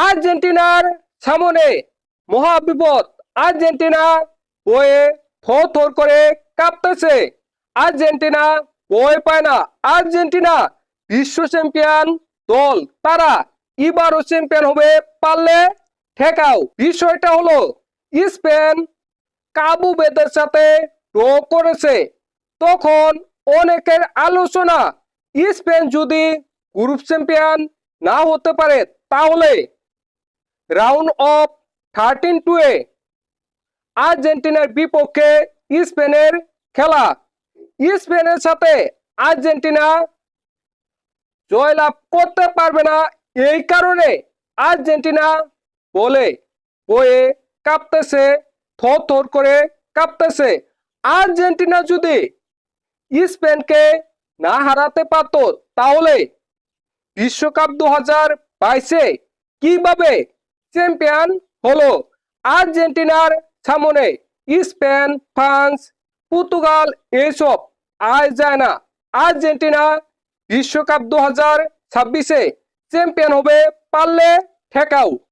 আর্জেন্টিনার সামনে মহাবিপদ। আর্জেন্টিনা বয়ে থর করে কাঁপতেছে। আর্জেন্টিনা ভয় পায় না। আর্জেন্টিনা বিশ্ব চ্যাম্পিয়ন দল, তারা এবারও চ্যাম্পিয়ন হবে পারলে ঠেকাও। বিষয়টা হলো স্পেন কাবু বেদের সাথে ড্র করেছে। তখন অনেকের আলোচনা, স্পেন যদি গ্রুপ চ্যাম্পিয়ন না হতে পারে তাহলে রাউন্ড অফ 13 আর্জেন্টিনার বিপক্ষে স্পেনের খেলা। স্পেনের সাথে আর্জেন্টিনা জয়লাভ করতে পারবে না। এই কারণে আর্জেন্টিনা বলে বয়ে কাঁপতেছে, থর করে কাঁপতেছে। আর্জেন্টিনা যদি স্পেনকে না হারাতে পারত তাহলে বিশ্বকাপ 2022 কিভাবে চ্যাম্পিয়ন হলো। আর্জেন্টিনার সামনে স্পেন, ফ্রান্স, পর্তুগাল এসব আয় যায় না। আর্জেন্টিনা বিশ্বকাপ 2026 চ্যাম্পিয়ন হবে পারলে ঠেকাও।